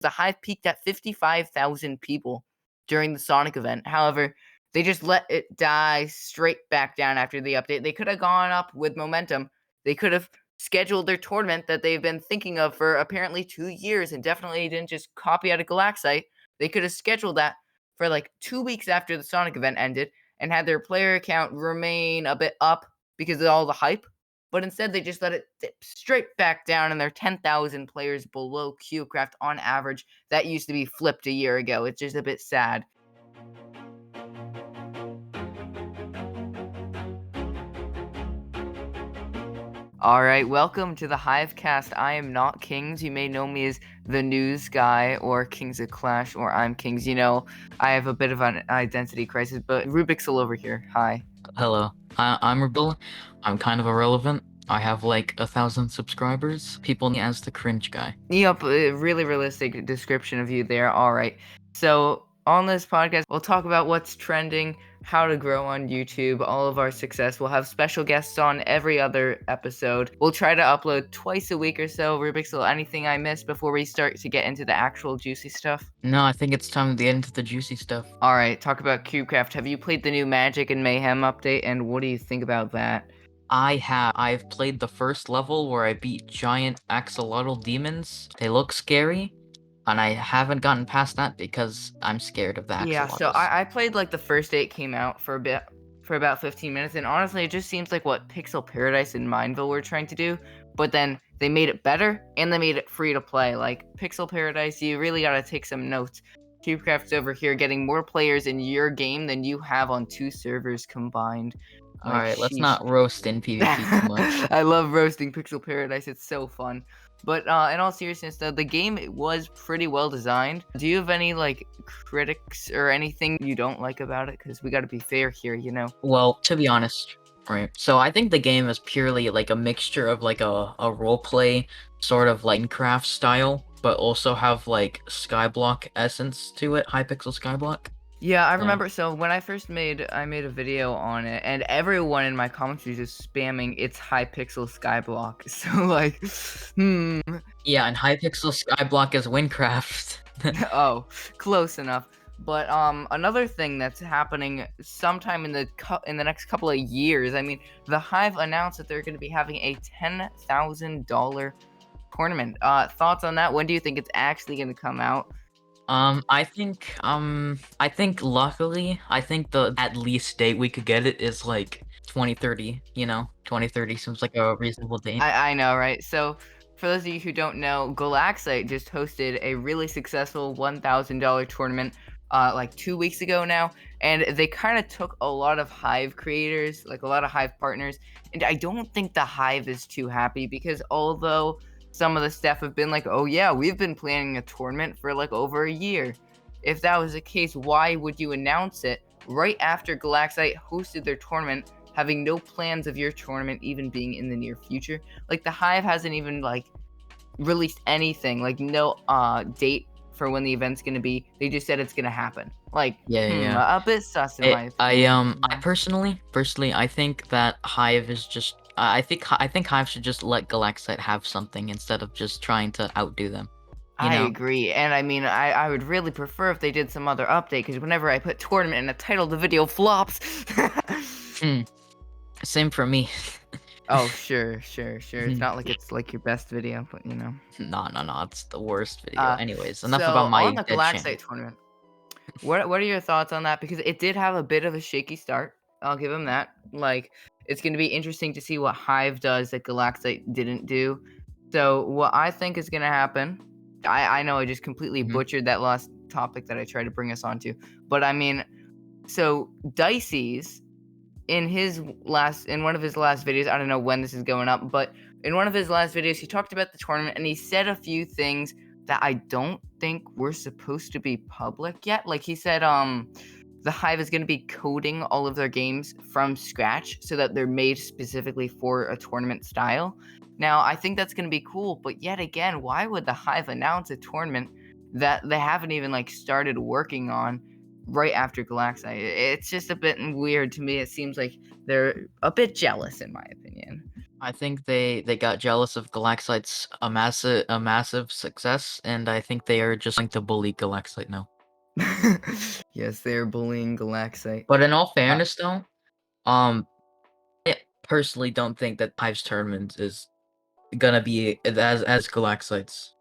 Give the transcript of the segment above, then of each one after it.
The Hive peaked at 55,000 people during the Sonic event. However, they just let it die straight back down after the update. They could have gone up with momentum. They could have scheduled their tournament that they've been thinking of for apparently 2 years and definitely didn't just copy out of Galaxite. They could have scheduled that for like 2 weeks after the Sonic event ended and had their player count remain a bit up because of all the hype. But instead, they just let it dip straight back down, and they're 10,000 players below Cubecraft on average. That used to be flipped a year ago. It's just a bit sad. All right, welcome to the Hivecast. I am NotKings. You may know me as the news guy or Kings of Clash or I'm Kings. You know, I have a bit of an identity crisis, but Rubixle over here. Hi. Hello, I'm Rebel. I'm kind of irrelevant. I have like 1,000 subscribers. People know me as the cringe guy. Yep, a really realistic description of you there. All right. So, on this podcast, we'll talk about what's trending, how to grow on YouTube, all of our success. We'll have special guests on every other episode. We'll try to upload twice a week or so. Rubixel, anything I missed before we start to get into the actual juicy stuff? No, I think it's time to get into the juicy stuff. All right, talk about Cubecraft. Have you played the new Magic and Mayhem update, and what do you think about that? I've played the first level where I beat giant axolotl demons. They look scary, and I haven't gotten past that because I'm scared of the Yeah, so axolotls. I played like the first 8 came out for a bit, for about 15 minutes, and honestly, it just seems like what Pixel Paradise and Mineville were trying to do, but then they made it better and they made it free to play. Like Pixel Paradise, you really gotta take some notes. Cubecraft's over here getting more players in your game than you have on 2 servers combined. Like, Alright, let's sheesh. not roast in PvP too much. I love roasting Pixel Paradise. It's so fun. But in all seriousness, though, the game was pretty well designed. Do you have any like critics or anything you don't like about it? Because we got to be fair here, you know. Well, to be honest, right. So I think the game is purely like a mixture of like a roleplay sort of like Minecraft style, but also have like Skyblock essence to it, Hypixel Skyblock. Yeah, I remember. So when I first I made a video on it, and everyone in my comments was just spamming "It's Hypixel Skyblock." So like, Yeah, and Hypixel Skyblock is Minecraft. oh, close enough. But another thing that's happening sometime in the next couple of years. I mean, the Hive announced that they're going to be having a $10,000 tournament. Thoughts on that? When do you think it's actually going to come out? I think luckily, I think the at least date we could get it is like 2030, 2030 seems like a reasonable date. I know, right? So, for those of you who don't know, Galaxite just hosted a really successful $1,000 tournament like 2 weeks ago now, and they kind of took a lot of Hive creators, like a lot of Hive partners, and I don't think the Hive is too happy because although some of the staff have been like, "Oh yeah, we've been planning a tournament for like over a year." If that was the case, why would you announce it right after Galaxite hosted their tournament, having no plans of your tournament even being in the near future? Like the Hive hasn't even like released anything, like no date for when the event's gonna be. They just said it's gonna happen. Like, Yeah. a bit sus in my opinion. I personally, I think that Hive is just. I think Hive should just let Galaxite have something instead of just trying to outdo them. You I know. agree, and I mean, I would really prefer if they did some other update, because whenever I put tournament in the title, the video flops. Same for me. Oh, sure. It's not like it's like your best video, but you know. No, it's the worst video. Anyways, enough So about my on the dead channel. Galaxite tournament, what are your thoughts on that? Because it did have a bit of a shaky start. I'll give them that. Like, it's going to be interesting to see what Hive does that Galaxite didn't do. So what I think is going to happen, I know I just completely butchered that last topic that I tried to bring us onto, but I mean, so Dicey's in one of his last videos, I don't know when this is going up, but in one of his last videos, he talked about the tournament and he said a few things that I don't think were supposed to be public yet. Like he said, the Hive is going to be coding all of their games from scratch so that they're made specifically for a tournament style. Now, I think that's going to be cool, but yet again, why would the Hive announce a tournament that they haven't even like started working on right after Galaxite? It's just a bit weird to me. It seems like they're a bit jealous, in my opinion. I think they got jealous of Galaxite's a massive success, and I think they are just going to bully Galaxite now. Yes, they're bullying Galaxite. But in all fairness, though, I personally don't think that Hive's tournament is gonna be as Galaxite's.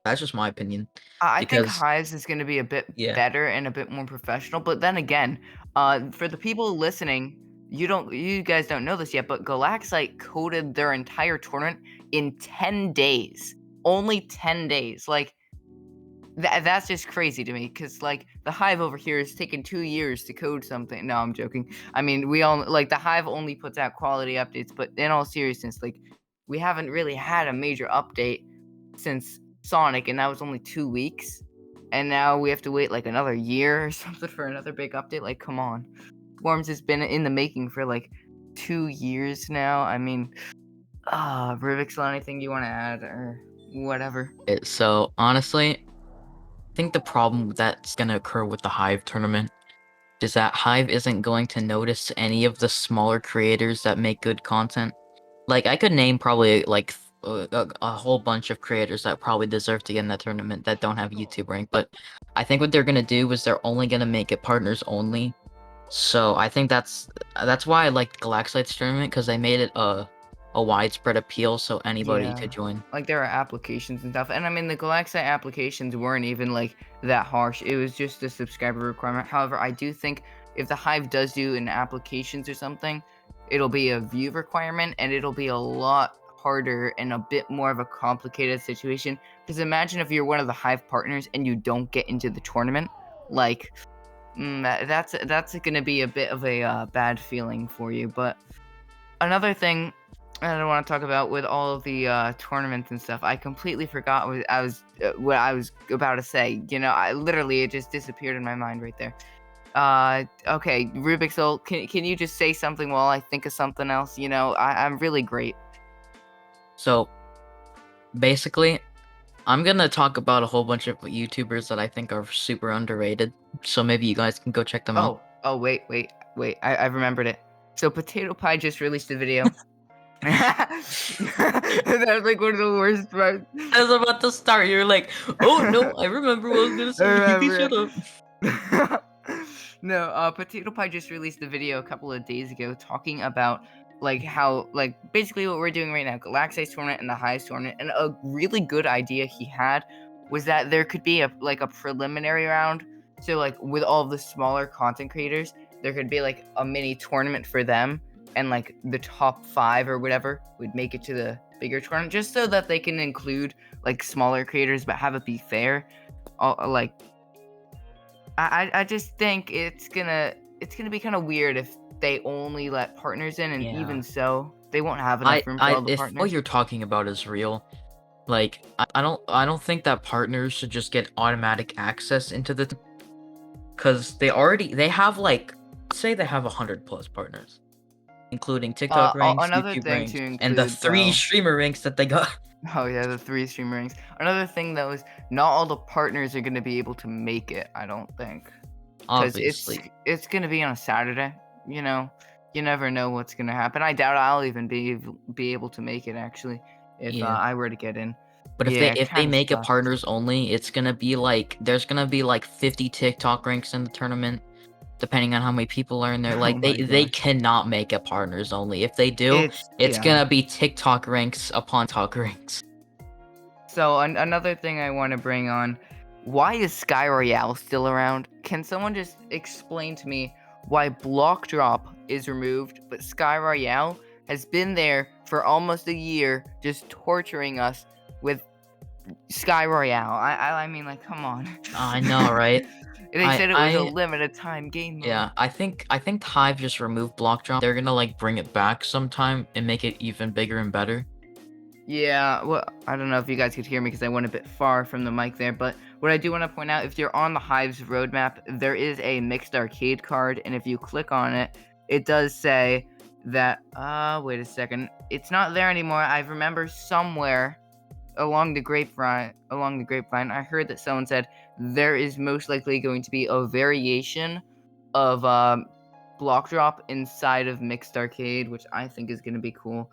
That's just my opinion, I think because Hives is going to be a bit yeah, better and a bit more professional. But then again, for the people listening, you guys don't know this yet, but Galaxite coded their entire tournament in 10 days. Only 10 days. Like that's just crazy to me because like the Hive over here has taken 2 years to code something. No, I'm joking. I mean, we all like the Hive only puts out quality updates, but in all seriousness, like we haven't really had a major update since Sonic, and that was only 2 weeks. And now we have to wait like another year or something for another big update. Like, come on. Swarms has been in the making for like 2 years now. I mean, Rubixle, anything you want to add or whatever? so honestly, I think the problem that's gonna occur with the Hive tournament is that Hive isn't going to notice any of the smaller creators that make good content. Like, I could name probably like a whole bunch of creators that probably deserve to get in that tournament that don't have YouTube rank, but I think what they're gonna do is they're only gonna make it partners only. So I think that's why I liked Galaxite's tournament, because they made it a widespread appeal so anybody Yeah. could join. Like there are applications and stuff. And I mean the Galaxite applications weren't even like that harsh. It was just a subscriber requirement. However, I do think if the Hive does do an applications or something, it'll be a view requirement and it'll be a lot harder and a bit more of a complicated situation. Because imagine if you're one of the Hive partners and you don't get into the tournament. Like that's gonna be a bit of a bad feeling for you. But another thing I don't want to talk about with all of the tournaments and stuff. I completely forgot what I was about to say. You know, I literally it just disappeared in my mind right there. Okay, Rubixel, can you just say something while I think of something else? You know, I'm really great. So basically, I'm gonna talk about a whole bunch of YouTubers that I think are super underrated. So maybe you guys can go check them out. Wait. I remembered it. So Potato Pie just released a video. That was like one of the worst parts. I was about to start. You're like, oh no, I remember what I was gonna I say. You can remember shut up. it. No, Potato Pie just released a video a couple of days ago talking about like how like basically what we're doing right now, Galaxite tournament and the Hive tournament, and a really good idea he had was that there could be a like a preliminary round. So like with all of the smaller content creators, there could be like a mini tournament for them, and like the top 5 or whatever would make it to the bigger tournament, just so that they can include like smaller creators but have it be fair. Like I just think it's gonna be kind of weird if they only let partners in, and Yeah. even so, they won't have enough room for all the If what partners. you're talking about is real, like I don't think that partners should just get automatic access into the, because they have like, say they have 100+ partners, including TikTok ranks, Another YouTube thing ranks, to and the include 3 though. streamer ranks that they got. Oh yeah, the 3 stream rings. Another thing though is not all the partners are gonna be able to make it. I don't think, because Obviously. it's gonna be on a Saturday. You know, you never know what's gonna happen. I doubt I'll even be able to make it actually if Yeah. I were to get in. But Yeah, it if they kind of make it sucks. partners only, it's gonna be like there's gonna be like 50 TikTok ranks in the tournament, depending on how many people are in there. Oh Like my they gosh. cannot make it partners only. If they do, It's it's yeah. gonna be TikTok ranks upon TikTok ranks. So another thing I want to bring on, why is Sky Royale still around? Can someone just explain to me why Block Drop is removed, but Sky Royale has been there for almost a year, just torturing us with Sky Royale? I mean, like, come on. I know, right? They said it was a I limited time game mode. yeah, I think Hive just removed block drop. They're gonna like bring it back sometime and make it even bigger and better. Yeah, well, I don't know if you guys could hear me because I went a bit far from the mic there, but what I do want to point out, if you're on the Hive's roadmap, there is a mixed arcade card, and if you click on it, it does say that, wait a second, it's not there anymore. I remember somewhere along the grapevine, I heard that someone said there is most likely going to be a variation of block drop inside of mixed arcade, which I think is going to be cool.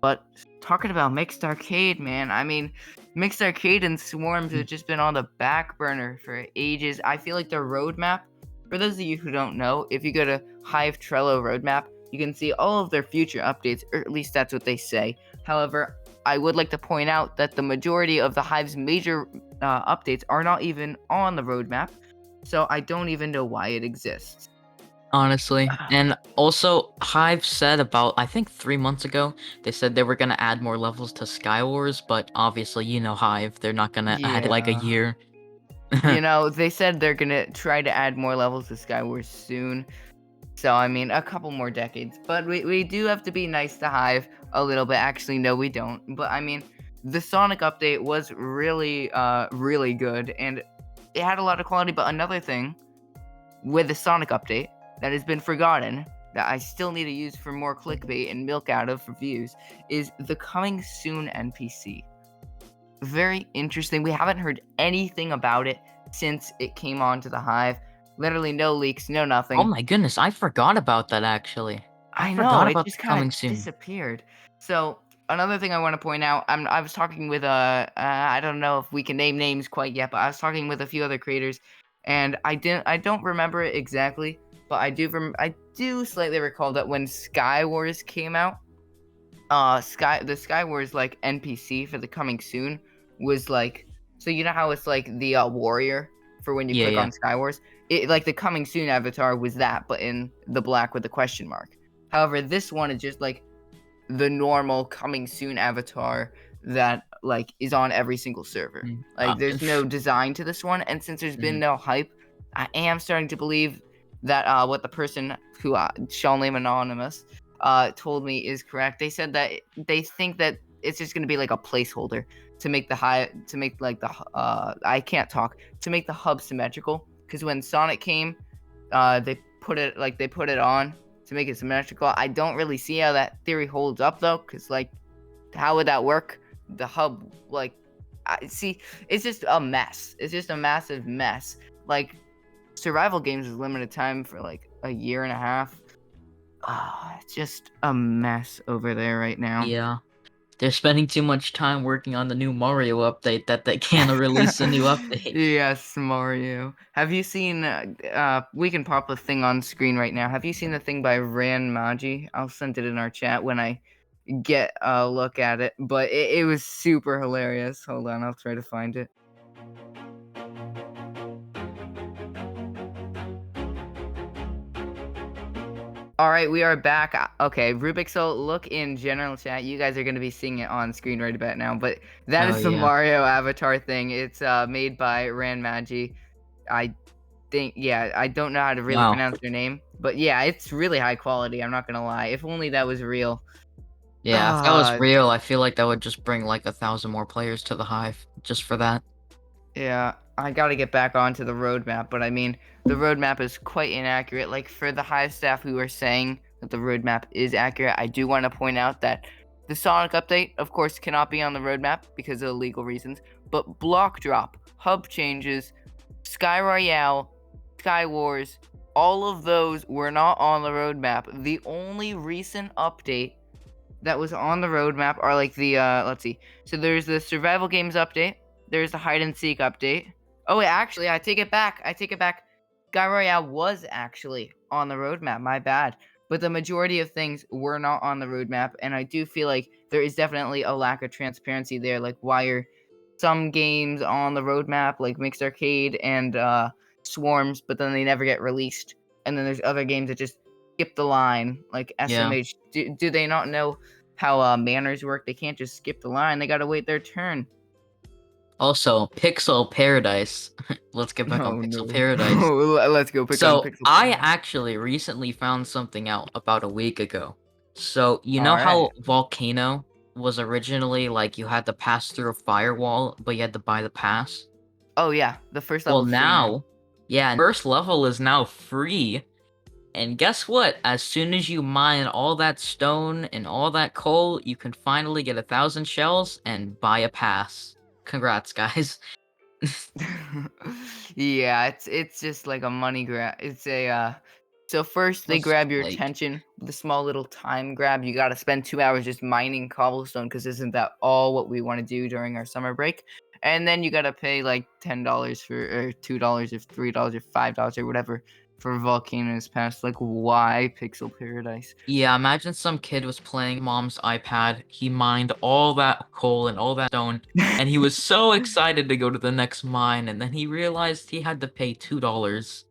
But talking about mixed arcade, man, I mean, mixed arcade and swarms have just been on the back burner for ages. I feel like their roadmap, for those of you who don't know, if you go to Hive Trello roadmap, you can see all of their future updates, or at least that's what they say. However, I would like to point out that the majority of the Hive's major updates are not even on the roadmap, so I don't even know why it exists. Honestly. And also, Hive said about, I think 3 months ago, they said they were gonna add more levels to Skywars, but obviously, you know Hive, they're not gonna add like a Yeah. year. They said they're gonna try to add more levels to Skywars soon. So, I mean, a couple more decades. But we do have to be nice to Hive a little bit. Actually, no, we don't. But, I mean, the Sonic update was really, really good. And it had a lot of quality. But another thing with the Sonic update that has been forgotten, that I still need to use for more clickbait and milk out of for views, is the coming soon NPC. Very interesting. We haven't heard anything about it since it came onto the Hive. Literally no leaks, no Oh nothing. my goodness, I forgot about that actually. I I know, forgot it about just the kind coming of soon. disappeared. So another thing I want to point out, I was talking with I don't know if we can name names quite yet, but I was talking with a few other creators, and I don't remember it exactly, but I do slightly recall that when Sky Wars came out, the Sky Wars like NPC for the coming soon was like, so you know how it's like the warrior for when you Yeah, click yeah. on Sky Wars, it like the coming soon avatar was that, but in the black with the question mark. However, this one is just like the normal coming soon avatar that like is on every single server. Mm. Like there's no design to this one, and since there's been Mhm. no hype, I am starting to believe that what the person who shall name anonymous told me is correct. They said that they think that it's just going to be like a placeholder to make the to make like the I can't talk, to make the hub symmetrical, because when Sonic came, they put it on to make it symmetrical. I don't really see how that theory holds up though, because like, how would that work? The hub, like, I see, it's just a mess. It's just a massive mess. Like, survival games is limited time for like a year and a half. It's just a mess over there right now. Yeah. They're spending too much time working on the new Mario update that they can't release a new update. Yes, Mario. Have you seen? We can pop a thing on screen right now. Have you seen the thing by Ran Maji? I'll send it in our chat when I get a look at it. But it was super hilarious. Hold on, I'll try to find it. All right, we are back. Okay, Rubixle, look in general chat. You guys are going to be seeing it on screen right about now. But that Oh is the yeah. Mario avatar thing. It's made by Ran Magi. I think, yeah, I don't know how to really Wow. pronounce their name, but yeah, it's really high quality. I'm not gonna lie. If only that was real. Yeah, if that was Ah, real, I feel like that would just bring like 1,000 more players to the Hive just for that. yeah, I gotta get back onto the roadmap, but I mean, the roadmap is quite inaccurate. Like for the Hive staff who are saying that the roadmap is accurate, I do want to point out that the Sonic update, of course, cannot be on the roadmap because of legal reasons. But block drop, hub changes, Sky Royale, Sky Wars, all of those were not on the roadmap. The only recent update that was on the roadmap are like the let's see. So there's the survival games update, there's the hide and seek update. Oh wait, actually, I take it back. I take it back. Sky Royale was actually on the roadmap. My bad. But the majority of things were not on the roadmap, and I do feel like there is definitely a lack of transparency there. Like, why are some games on the roadmap, like Mixed Arcade and Swarms, but then they never get released? And then there's other games that just skip the line, like Yeah. SMH. Do they not know how manners work? They can't just skip the line. They gotta wait their turn. Also, Pixel Paradise. Let's get back on Oh Pixel no. Paradise. Let's go pick on So, Pixel I Paradise. actually recently found something out about a week ago. So, you know Alright. how Volcano was originally like you had to pass through a firewall, but you had to buy the pass? Oh yeah, the first Well, level's free now. now, yeah, first level is now free. And guess what? As soon as you mine all that stone and all that coal, you can finally get 1,000 shells and buy a pass. Congrats, guys. Yeah, it's just like a money grab. It's a So first they What's grab your like? attention with a small little time grab. You got to spend 2 hours just mining cobblestone because isn't that all what we want to do during our summer break? And then you got to pay like $10 for, or $2 or $3 or $5 or whatever for Volcanoes Pass. Like, why Pixel Paradise? Yeah, imagine some kid was playing mom's iPad. He mined all that coal and all that stone, and he was so excited to go to the next mine, and then he realized he had to pay $2.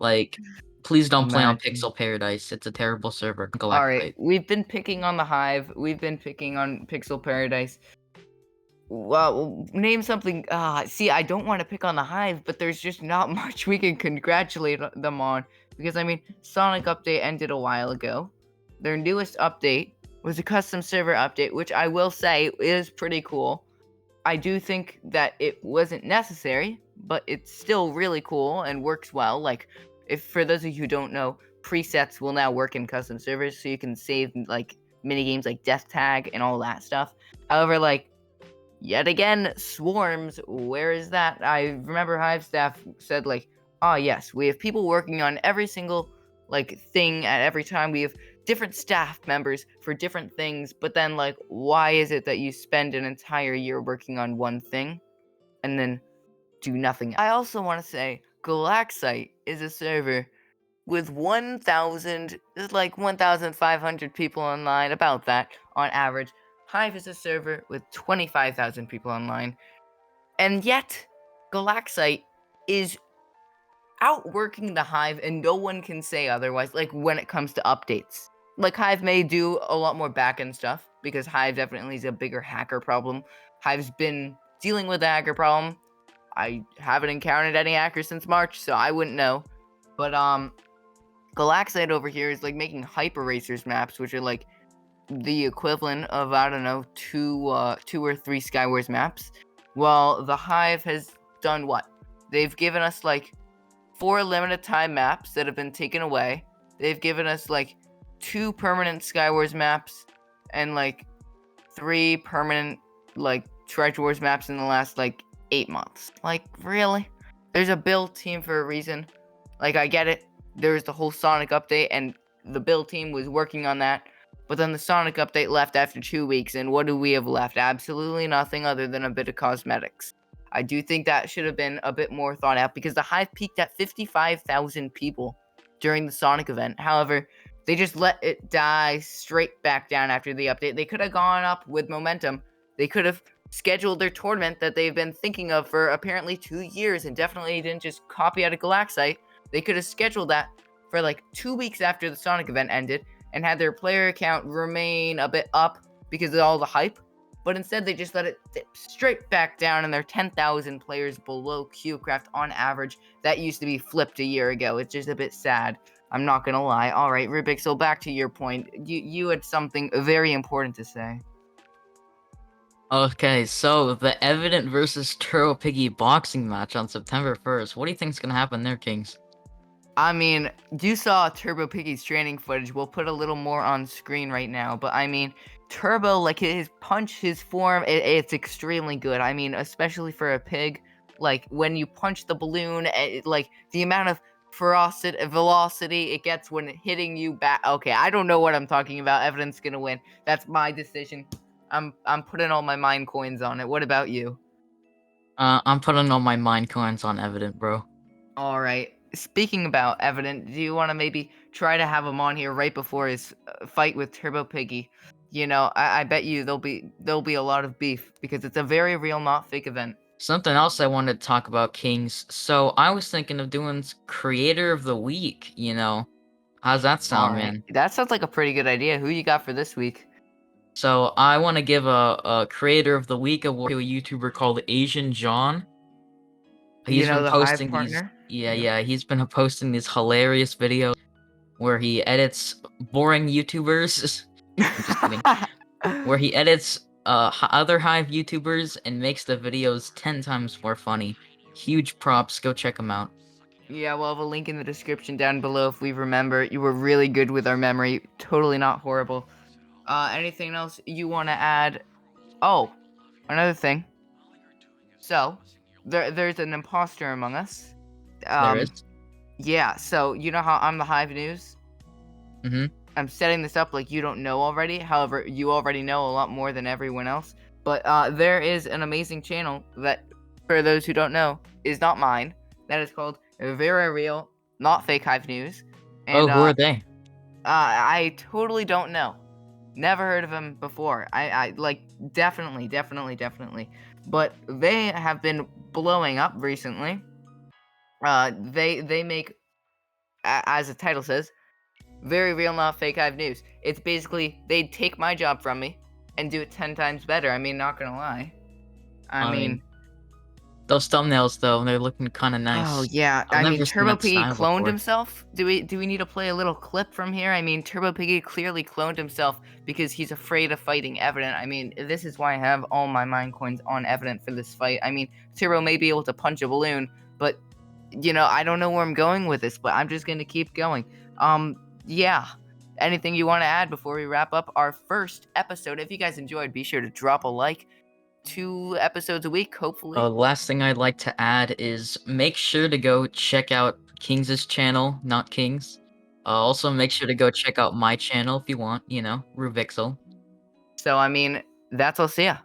Like, please don't play on Imagine. Pixel Paradise. It's a terrible server. All right, Galaxite. we've been picking on the Hive. We've been picking on Pixel Paradise. Well, name something. See, I don't want to pick on the Hive, but there's just not much we can congratulate them on because I mean, Sonic Update ended a while ago. Their newest update was a custom server update, which I will say is pretty cool. I do think that it wasn't necessary, but it's still really cool and works well. Like, if for those of you who don't know, presets will now work in custom servers, so you can save like mini games like Death Tag and all that stuff. However, like yet again, swarms, where is that? I remember Hive staff said like, oh yes, we have people working on every single like thing at every time. We have different staff members for different things, but then like, why is it that you spend an entire year working on one thing and then do nothing? I also want to say Galaxite is a server with 1,000, like 1,500 people online, about that on average. Hive is a server with 25,000 people online, and yet Galaxite is outworking the Hive, and no one can say otherwise. Like when it comes to updates, like Hive may do a lot more backend stuff because Hive definitely is a bigger hacker problem. Hive's been dealing with the hacker problem. I haven't encountered any hackers since March, so I wouldn't know. But Galaxite over here is like making hyper racers maps, which are like the equivalent of I don't know two or three Skywars maps. While the Hive has done what? They've given us like 4 limited time maps that have been taken away. They've given us like 2 permanent Skywars maps and like 3 permanent like Treasure Wars maps in the last like 8 months. Like really? There's a build team for a reason. Like I get it. There's the whole Sonic update and the build team was working on that. But then the Sonic update left after 2 weeks, and what do we have left? Absolutely nothing other than a bit of cosmetics. I do think that should have been a bit more thought out because the Hive peaked at 55,000 people during the Sonic event. However, they just let it die straight back down after the update. They could have gone up with momentum. They could have scheduled their tournament that they've been thinking of for apparently 2 years and definitely didn't just copy out of Galaxite. They could have scheduled that for like 2 weeks after the Sonic event ended and had their player count remain a bit up because of all the hype. But instead, they just let it dip straight back down, and they're 10,000 players below Cubecraft on average. That used to be flipped a year ago. It's just a bit sad. I'm not gonna lie. All right, Rubixle, back to your point. You had something very important to say. Okay, so the Evident versus TurboPiggy boxing match on September 1st. What do you think's gonna happen there, Kings? I mean, you saw TurboPiggy's training footage. We'll put a little more on screen right now. But I mean, Turbo, like his punch, his form, it's extremely good. I mean, especially for a pig. Like when you punch the balloon, like the amount of velocity it gets when hitting you back. Okay, I don't know what I'm talking about. Evident's gonna win. That's my decision. I'm putting all my mine coins on it. What about you? I'm putting all my mine coins on Evident, bro. All right. Speaking about Evident, do you want to maybe try to have him on here right before his fight with Turbo Piggy? You know, I bet you there'll be a lot of beef because it's a very real, not fake event. Something else I wanted to talk about, Kings. So I was thinking of doing Creator of the Week, you know. How's that All sound, right, man? that sounds like a pretty good idea. Who you got for this week? So I want to give a Creator of the Week award to a YouTuber called Asian John. You He's know, been the Hive posting these, partner. yeah, Yep. yeah, he's been posting these hilarious videos where he edits boring YouTubers. I'm just kidding. Where he edits other Hive YouTubers and makes the videos 10 times more funny. Huge props, go check him out. Yeah, we'll have a link in the description down below if we remember. You were really good with our memory. Totally not horrible. Anything else you want to add? Oh, another thing. So, there's an imposter among us. There is. Um, Yeah, so you know how I'm the Hive News? Mm-hmm. I'm setting this up like you don't know already. However, you already know a lot more than everyone else. But there is an amazing channel that, for those who don't know, is not mine. That is called Very Real, Not Fake Hive News. Oh, And who are they? I totally don't know. Never heard of him before. I like definitely. But they have been blowing up recently. They make, as the title says, very real, not fake Hive News. It's basically they'd take my job from me and do it 10 times better. I mean, not gonna lie. I I mean, mean, those thumbnails though, they're looking kind of oh nice. yeah. I've I mean, never seen that TurboPiggy style cloned before. himself. Do we need to play a little clip from here? I mean, TurboPiggy clearly cloned himself because he's afraid of fighting Evident. I mean, this is why I have all my mine coins on Evident for this fight. I mean, Turbo may be able to punch a balloon, but I don't know where I'm going with this, but I'm just gonna keep going. Yeah. Anything you want to add before we wrap up our first episode? If you guys enjoyed, be sure to drop a like. 2 episodes a week, hopefully. The last thing I'd like to add is make sure to go check out Kings' channel, not Kings. Also, make sure to go check out my channel if you want, Rubixle. So, I mean, that's all. See ya.